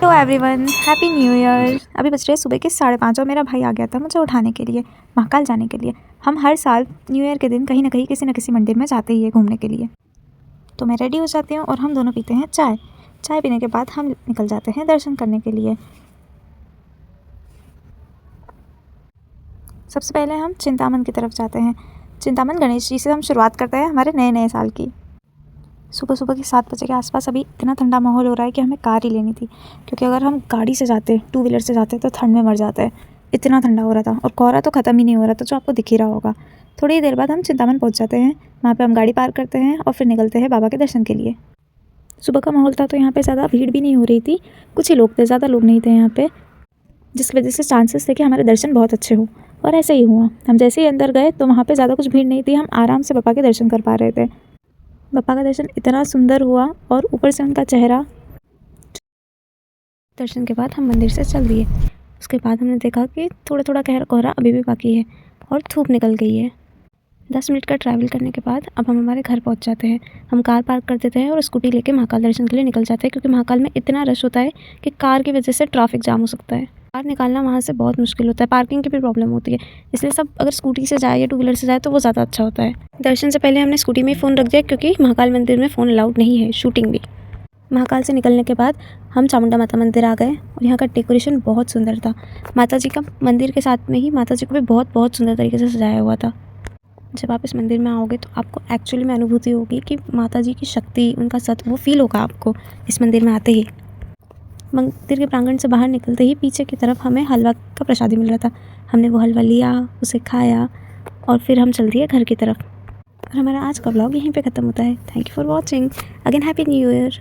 Hello everyone, happy new year. अभी बज रहे सुबह के 5:30 और मेरा भाई आ गया था मुझे उठाने के लिए महाकाल जाने के लिए। हम हर साल न्यू ईयर के दिन कहीं ना कहीं किसी न किसी मंदिर में जाते ही है घूमने के लिए। तो मैं रेडी हो जाती हूँ और हम दोनों पीते हैं चाय। चाय पीने के बाद हम निकल जाते हैं दर्शन करने के लिए। सबसे पहले हम चिंतामन की तरफ जाते हैं। चिंतामन गणेश जी से हम शुरुआत करते हैं हमारे नए नए साल की। सुबह सुबह के 7 बजे के आसपास अभी इतना ठंडा माहौल हो रहा है कि हमें कार ही लेनी थी, क्योंकि अगर हम गाड़ी से जाते, टू व्हीलर से जाते तो ठंड में मर जाते हैं। इतना ठंडा हो रहा था और कोहरा तो ख़त्म ही नहीं हो रहा था, जो आपको दिख ही रहा होगा। थोड़ी देर बाद हम चिंतामन पहुंच जाते हैं। वहाँ पे हम गाड़ी पार्क करते हैं और फिर निकलते हैं बाबा के दर्शन के लिए। सुबह का माहौल था तो यहाँ पे ज़्यादा भीड़ भी नहीं हो रही थी, कुछ ही लोग थे, ज़्यादा लोग नहीं थे यहाँ पे, जिसकी वजह से चांसेस थे कि हमारे दर्शन बहुत अच्छे हो। और ऐसे ही हुआ। हम जैसे ही अंदर गए तो वहाँ पर ज़्यादा कुछ भीड़ नहीं थी, हम आराम से बाबा के दर्शन कर पा रहे थे। बाबा का दर्शन इतना सुंदर हुआ और ऊपर से उनका चेहरा। दर्शन के बाद हम मंदिर से चल दिए। उसके बाद हमने देखा कि थोड़ा थोड़ा कोहरा अभी भी बाकी है और धूप निकल गई है। 10 मिनट का ट्रैवल करने के बाद अब हम हमारे घर पहुंच जाते हैं। हम कार पार्क कर देते हैं और स्कूटी लेके महाकाल दर्शन के लिए निकल जाते हैं, क्योंकि महाकाल में इतना रश होता है कि कार की वजह से ट्रैफिक जाम हो सकता है। कार निकालना वहाँ से बहुत मुश्किल होता है, पार्किंग की भी प्रॉब्लम होती है। इसलिए सब अगर स्कूटी से जाए या टू व्हीलर से जाए तो वो ज़्यादा अच्छा होता है। दर्शन से पहले हमने स्कूटी में फ़ोन रख दिया, क्योंकि महाकाल मंदिर में फ़ोन अलाउड नहीं है, शूटिंग भी। महाकाल से निकलने के बाद हम चामुंडा माता मंदिर आ गए और यहाँ का डेकोरेशन बहुत सुंदर था। माता जी का मंदिर के साथ में ही माता जी को भी बहुत बहुत सुंदर तरीके से सजाया हुआ था। जब आप इस मंदिर में आओगे तो आपको एक्चुअली में अनुभूति होगी कि माता जी की शक्ति, उनका सत्व, वो फील होगा आपको इस मंदिर में आते ही। मंदिर के प्रांगण से बाहर निकलते ही पीछे की तरफ हमें हलवा का प्रसादी मिल रहा था। हमने वो हलवा लिया, उसे खाया और फिर हम चल दिए घर की तरफ। और हमारा आज का व्लॉग यहीं पे ख़त्म होता है। Thank you for watching. Again happy new year.